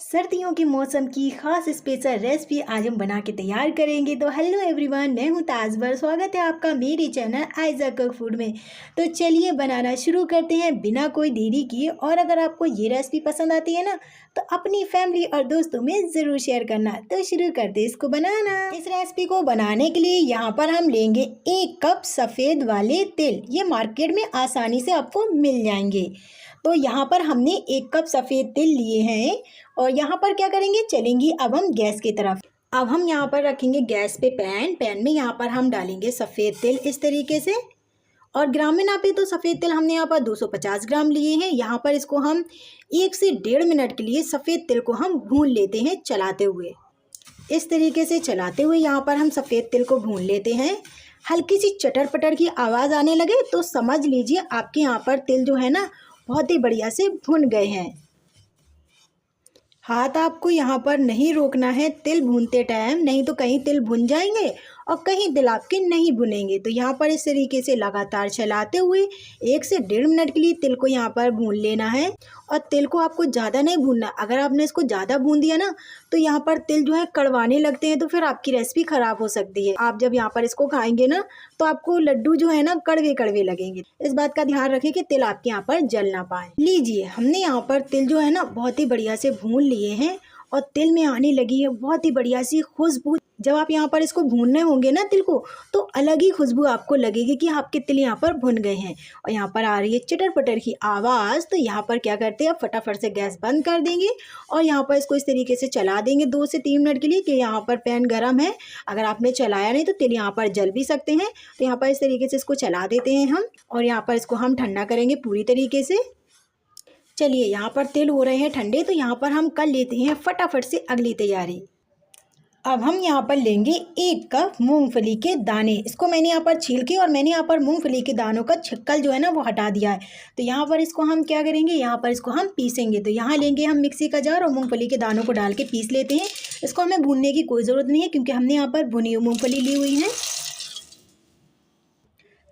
सर्दियों के मौसम की खास स्पेशल रेसिपी आज हम बना के तैयार करेंगे। तो हेलो एवरीवन, मैं हूं ताजबर। स्वागत है आपका मेरे चैनल आयजा कुक फूड में। तो चलिए बनाना शुरू करते हैं बिना कोई देरी किए। और अगर आपको ये रेसिपी पसंद आती है ना, तो अपनी फैमिली और दोस्तों में ज़रूर शेयर करना। तो शुरू करते इसको बनाना। इस रेसिपी को बनाने के लिए यहाँ पर हम लेंगे 1 कप सफ़ेद वाले तिल। ये मार्केट में आसानी से आपको मिल जाएंगे। तो यहाँ पर हमने 1 कप सफ़ेद तिल लिए हैं। और यहाँ पर क्या करेंगे, चलेंगे अब हम गैस की तरफ। अब हम यहाँ पर रखेंगे गैस पे पैन में यहाँ पर हम डालेंगे सफ़ेद तिल इस तरीके से। और ग्राम में नापे तो सफ़ेद तिल हमने यहाँ पर 250 ग्राम लिए हैं। यहाँ पर इसको हम 1 से 1.5 मिनट के लिए सफ़ेद तिल को हम भून लेते हैं चलाते हुए। इस तरीके से चलाते हुए यहाँ पर हम सफ़ेद तिल को भून लेते हैं। हल्की सी चटर पटर की आवाज़ आने लगे तो समझ लीजिए आपके यहाँ पर तिल जो है ना बहुत ही बढ़िया से भुन गए हैं। हाथ आपको यहाँ पर नहीं रोकना है तिल भूनते टाइम, नहीं तो कहीं तिल भुन जाएंगे और कहीं तिल आपके नहीं भुनेंगे। तो यहाँ पर इस तरीके से लगातार चलाते हुए 1 से 1.5 मिनट के लिए तिल को यहाँ पर भून लेना है। और तिल को आपको ज़्यादा नहीं भूनना। अगर आपने इसको ज़्यादा भून दिया ना तो यहाँ पर तिल जो है कड़वाने लगते हैं, तो फिर आपकी रेसिपी ख़राब हो सकती है। आप जब यहाँ पर इसको खाएंगे ना तो आपको लड्डू जो है ना कड़वे कड़वे लगेंगे। इस बात का ध्यान रखें कि तिल आपके यहाँ पर जल ना पाए। लीजिए, हमने यहाँ पर तिल जो है ना बहुत ही बढ़िया से भून लिए हैं और तिल में आने लगी है बहुत ही बढ़िया सी खुशबू। जब आप यहाँ पर इसको भूनने होंगे ना तिल को, तो अलग ही खुशबू आपको लगेगी कि आपके तिल यहाँ पर भुन गए हैं। और यहाँ पर आ रही है चटर पटर की आवाज़। तो यहाँ पर क्या करते हैं, आप फटाफट से गैस बंद कर देंगे और यहाँ पर इसको इस तरीके से चला देंगे 2 से 3 मिनट के लिए, कि यहाँ पर पैन गर्म है। अगर आपने चलाया नहीं तो तिल यहाँ पर जल भी सकते हैं। तो यहाँ पर इस तरीके से इसको चला देते हैं हम। और यहाँ पर इसको हम ठंडा करेंगे पूरी तरीके से। चलिए, यहाँ पर तिल हो रहे हैं ठंडे, तो यहाँ पर हम कर लेते हैं फटाफट से अगली तैयारी। अब हम यहाँ पर लेंगे 1 कप मूंगफली के दाने। इसको मैंने यहाँ पर छील के और मैंने यहाँ पर मूंगफली के दानों का छिक्कल जो है ना वो हटा दिया है। तो यहाँ पर इसको हम क्या करेंगे, यहाँ पर इसको हम पीसेंगे। तो यहाँ लेंगे हम मिक्सी का जार और मूंगफली के दानों को डाल के पीस लेते हैं। इसको हमें भूनने की कोई ज़रूरत नहीं है क्योंकि हमने यहाँ पर भुनी हुई मूँगफली ली हुई है।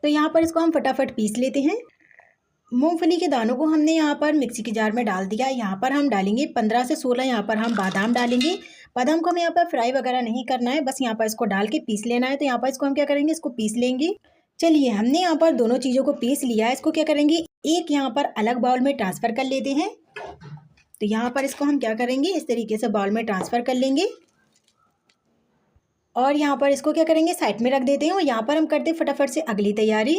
तो यहाँ पर इसको हम फटाफट पीस लेते हैं। मूंगफली के दानों को हमने यहाँ पर मिक्सी के जार में डाल दिया। यहाँ पर हम डालेंगे 15 से 16 यहाँ पर हम बादाम डालेंगे। बादाम को हमें यहाँ पर फ्राई वगैरह नहीं करना है, बस यहाँ पर इसको डाल के पीस लेना है। तो यहाँ पर इसको हम क्या करेंगे, इसको पीस लेंगे। चलिए, हमने यहाँ पर दोनों चीज़ों को पीस लिया है। इसको क्या करेंगे, एक यहाँ पर अलग बाउल में ट्रांसफ़र कर लेते हैं। तो यहाँ पर इसको हम क्या करेंगे, इस तरीके से बाउल में ट्रांसफ़र कर लेंगे। और यहाँ पर इसको क्या करेंगे, साइड में रख देते हैं। और यहाँ पर हम करते हैं फटाफट से अगली तैयारी।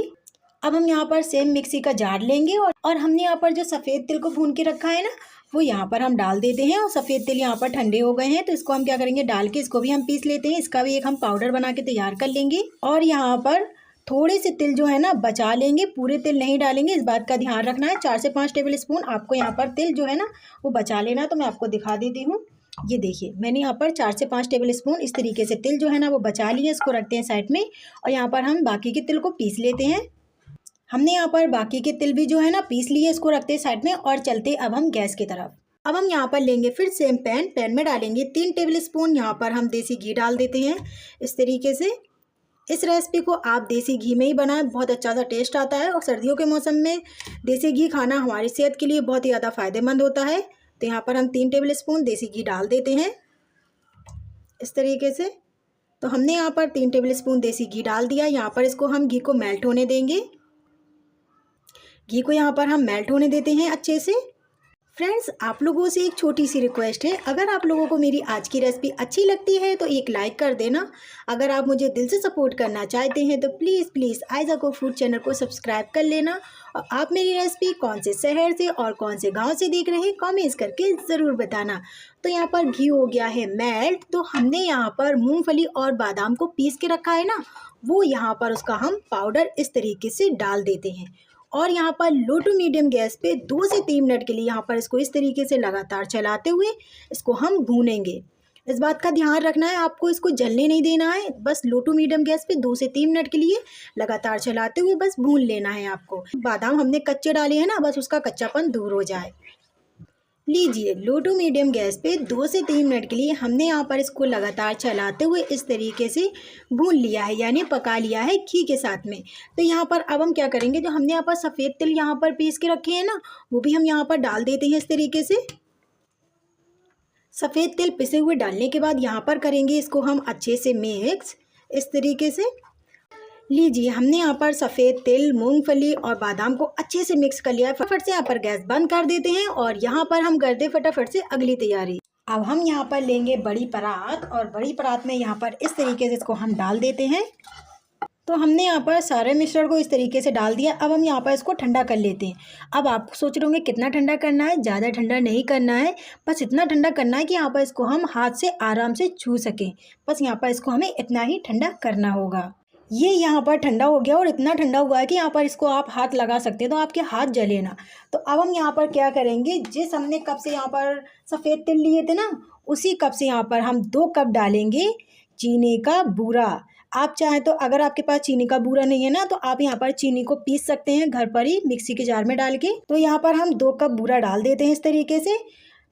अब हम यहाँ पर सेम मिक्सी का जार लेंगे और हमने यहाँ पर जो सफ़ेद तिल को भून के रखा है ना वो यहाँ पर हम डाल देते हैं। और सफ़ेद तिल यहाँ पर ठंडे हो गए हैं, तो इसको हम क्या करेंगे, डाल के इसको भी हम पीस लेते हैं। इसका भी एक हम पाउडर बना के तैयार कर लेंगे। और यहाँ पर थोड़े से तिल जो है ना बचा लेंगे, पूरे तिल नहीं डालेंगे। इस बात का ध्यान रखना है। 4 से 5 टेबल स्पून आपको यहाँ पर तिल जो है ना वो बचा लेना है। तो मैं आपको दिखा देती हूँ। ये देखिए, मैंने यहाँ पर 4 से 5 टेबल स्पून इस तरीके से तिल जो है ना वो बचा लिए। इसको रखते हैं साइड में। और यहाँ पर हम बाकी के तिल को पीस लेते हैं। हमने यहाँ पर बाकी के तिल भी जो है ना पीस लिए, इसको रखते हैं साइड में और चलते अब हम गैस की तरफ। अब हम यहाँ पर लेंगे फिर सेम पैन में डालेंगे 3 टेबल स्पून यहाँ पर हम देसी घी डाल देते हैं इस तरीके से। इस रेसिपी को आप देसी घी में ही बनाएं, बहुत अच्छा सा टेस्ट आता है। और सर्दियों के मौसम में देसी घी खाना हमारी सेहत के लिए बहुत ही ज़्यादा फ़ायदेमंद होता है। तो यहाँ पर हम 3 टेबल स्पून देसी घी डाल देते हैं इस तरीके से। तो हमने यहाँ पर 3 टेबल स्पून देसी घी डाल दिया। यहाँ पर इसको हम घी को मेल्ट होने देंगे। घी को यहाँ पर हम मेल्ट होने देते हैं अच्छे से। फ्रेंड्स, आप लोगों से एक छोटी सी रिक्वेस्ट है, अगर आप लोगों को मेरी आज की रेसिपी अच्छी लगती है तो एक लाइक कर देना। अगर आप मुझे दिल से सपोर्ट करना चाहते हैं तो please Aiza cook food channel को सब्सक्राइब कर लेना। और आप मेरी रेसिपी कौन से शहर से और कौन से गांव से देख रहे हैं कमेंट्स करके ज़रूर बताना। तो यहाँ पर घी हो गया है मेल्ट। तो हमने यहाँ पर मूँगफली और बादाम को पीस के रखा है ना, वो यहाँ पर उसका हम पाउडर इस तरीके से डाल देते हैं। और यहाँ पर लो टू मीडियम गैस पे 2 से 3 मिनट के लिए यहाँ पर इसको इस तरीके से लगातार चलाते हुए इसको हम भूनेंगे। इस बात का ध्यान रखना है, आपको इसको जलने नहीं देना है। बस लो टू मीडियम गैस पे 2 से 3 मिनट के लिए लगातार चलाते हुए बस भून लेना है आपको। बादाम हमने कच्चे डाले हैं ना, बस उसका कच्चापन दूर हो जाए। लीजिए, लो टू मीडियम गैस पे 2 से 3 मिनट के लिए हमने यहाँ पर इसको लगातार चलाते हुए इस तरीके से भून लिया है, यानी पका लिया है घी के साथ में। तो यहाँ पर अब हम क्या करेंगे, जो हमने यहाँ पर सफ़ेद तिल यहाँ पर पीस के रखे हैं ना वो भी हम यहाँ पर डाल देते हैं इस तरीके से। सफ़ेद तिल पिसे हुए डालने के बाद यहाँ पर करेंगे इसको हम अच्छे से मिक्स इस तरीके से। लीजिए हमने यहाँ पर सफ़ेद तिल, मूंगफली और बादाम को अच्छे से मिक्स कर लिया है। फटाफट से यहाँ पर गैस बंद कर देते हैं और यहाँ पर हम करते हैं फटाफट से अगली तैयारी। अब हम यहाँ पर लेंगे बड़ी परात और बड़ी परात में यहाँ पर इस तरीके से इसको हम डाल देते हैं। तो हमने यहाँ पर सारे मिश्रण को इस तरीके से डाल दिया। अब हम यहाँ पर इसको ठंडा कर लेते हैं। अब आप सोच रहे होंगे कितना ठंडा करना है, ज़्यादा ठंडा नहीं करना है, बस इतना ठंडा करना है कि यहाँ पर इसको हम हाथ से आराम से छू सकें। बस यहाँ पर इसको हमें इतना ही ठंडा करना होगा। ये यहाँ पर ठंडा हो गया और इतना ठंडा हुआ है कि यहाँ पर इसको आप हाथ लगा सकते हैं, तो आपके हाथ जले ना। तो अब हम यहाँ पर क्या करेंगे, जिस हमने कप से यहाँ पर सफ़ेद तिल लिए थे ना, उसी कप से यहाँ पर हम 2 कप डालेंगे चीनी का बूरा। आप चाहें तो अगर आपके पास चीनी का बूरा नहीं है ना, तो आप यहाँ पर चीनी को पीस सकते हैं घर पर ही मिक्सी के जार में डाल के। तो यहाँ पर हम 2 कप बूरा डाल देते हैं इस तरीके से।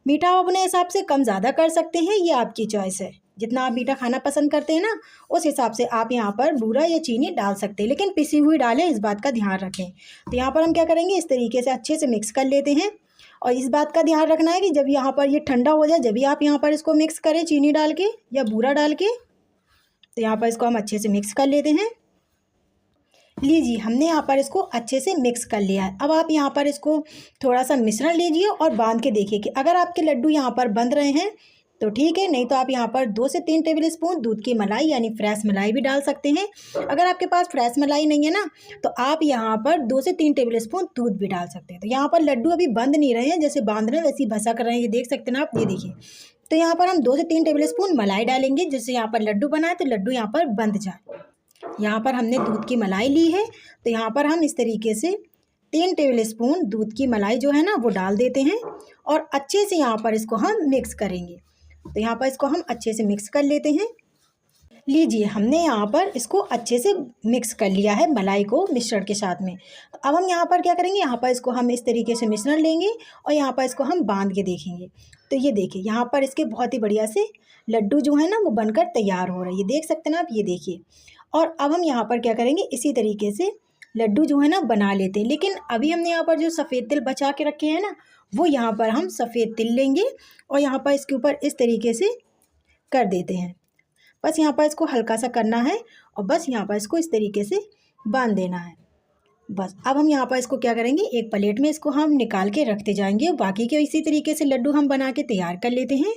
मीठा आप अपने हिसाब से कम ज़्यादा कर सकते हैं, ये आपकी चॉइस है। जितना आप मीठा खाना पसंद करते हैं ना, उस हिसाब से आप यहाँ पर बूरा या चीनी डाल सकते हैं, लेकिन पिसी हुई डालें, इस बात का ध्यान रखें। तो यहाँ पर हम क्या करेंगे, इस तरीके से अच्छे से मिक्स कर लेते हैं। और इस बात का ध्यान रखना है कि जब यहाँ पर ये ठंडा हो जाए, जब भी आप यहाँ पर इसको मिक्स करें चीनी डाल के या बूरा डाल के, तो यहाँ पर इसको हम अच्छे से मिक्स कर लेते हैं। लीजिए हमने यहाँ पर इसको अच्छे से मिक्स कर लिया है। अब आप यहाँ पर इसको थोड़ा सा मिश्रण लीजिए और बांध के देखिए कि अगर आपके लड्डू यहाँ पर बंध रहे हैं तो ठीक है, नहीं तो आप यहाँ पर 2 से 3 टेबल स्पून दूध की मलाई यानी फ्रेश मलाई भी डाल सकते हैं। अगर आपके पास फ्रेश मलाई नहीं है ना, तो आप यहाँ पर 2 से 3 टेबल स्पून दूध भी डाल सकते हैं। तो यहाँ पर लड्डू अभी बंध नहीं रहे हैं, जैसे बांध रहे हैं वैसे ही भसक रहे हैं, ये देख सकते हैं ना आप, ये देखिए। तो यहाँ पर हम 2 से 3 टेबल स्पून मलाई डालेंगे, जिससे यहाँ पर लड्डू बनाए तो लड्डू यहाँ पर बंध जाए। यहाँ पर हमने दूध की मलाई ली है, तो यहाँ पर हम इस तरीके से 3 टेबल स्पून दूध की मलाई जो है ना वो डाल देते हैं और अच्छे से यहाँ पर इसको हम मिक्स करेंगे। तो यहाँ पर इसको हम अच्छे से मिक्स कर लेते हैं। लीजिए हमने यहाँ पर इसको अच्छे से मिक्स कर लिया है मलाई को मिश्रण के साथ में। अब हम यहाँ पर क्या करेंगे, यहाँ पर इसको हम इस तरीके से मिश्रण लेंगे और यहाँ पर इसको हम बांध के देखेंगे। तो ये देखिए यहाँ पर इसके बहुत ही बढ़िया से लड्डू जो है ना वो बनकर तैयार हो रहा है, ये देख सकते हैं ना आप, ये देखिए। और अब हम यहाँ पर क्या करेंगे, इसी तरीके से लड्डू जो है ना बना लेते हैं। लेकिन अभी हमने यहाँ पर जो सफ़ेद तिल बचा के रखे हैं ना, वो यहाँ पर हम सफ़ेद तिल लेंगे और यहाँ पर इसके ऊपर इस तरीके से कर देते हैं। बस यहाँ पर इसको हल्का सा करना है और बस यहाँ पर इसको इस तरीके से बांध देना है। बस अब हम यहाँ पर इसको क्या करेंगे, एक प्लेट में इसको हम निकाल के रखते जाएंगे। बाकी के इसी तरीके से लड्डू हम बना के तैयार कर लेते हैं।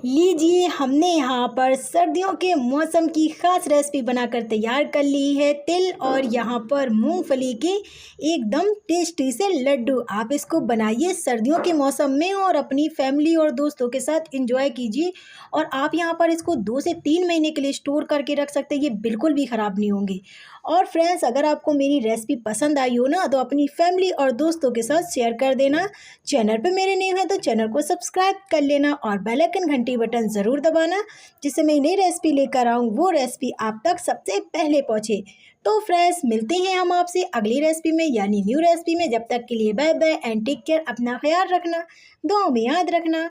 लीजिए हमने यहाँ पर सर्दियों के मौसम की ख़ास रेसिपी बनाकर तैयार कर ली है, तिल और यहाँ पर मूंगफली के एकदम टेस्टी से लड्डू। आप इसको बनाइए सर्दियों के मौसम में और अपनी फैमिली और दोस्तों के साथ एंजॉय कीजिए। और आप यहाँ पर इसको 2 से 3 महीने के लिए स्टोर करके रख सकते हैं, ये बिल्कुल भी ख़राब नहीं होंगे। और फ्रेंड्स, अगर आपको मेरी रेसिपी पसंद आई हो ना, तो अपनी फैमिली और दोस्तों के साथ शेयर कर देना। चैनल पे मेरे न्यू है तो चैनल को सब्सक्राइब कर लेना और बेल आइकन घंटी बटन ज़रूर दबाना, जिससे मैं नई रेसिपी लेकर आऊँ वो रेसिपी आप तक सबसे पहले पहुँचे। तो फ्रेंड्स, मिलते हैं हम आपसे अगली रेसिपी में यानी न्यू रेसिपी में। जब तक के लिए bye bye and take care. अपना ख्याल रखना, दुआओं में याद रखना।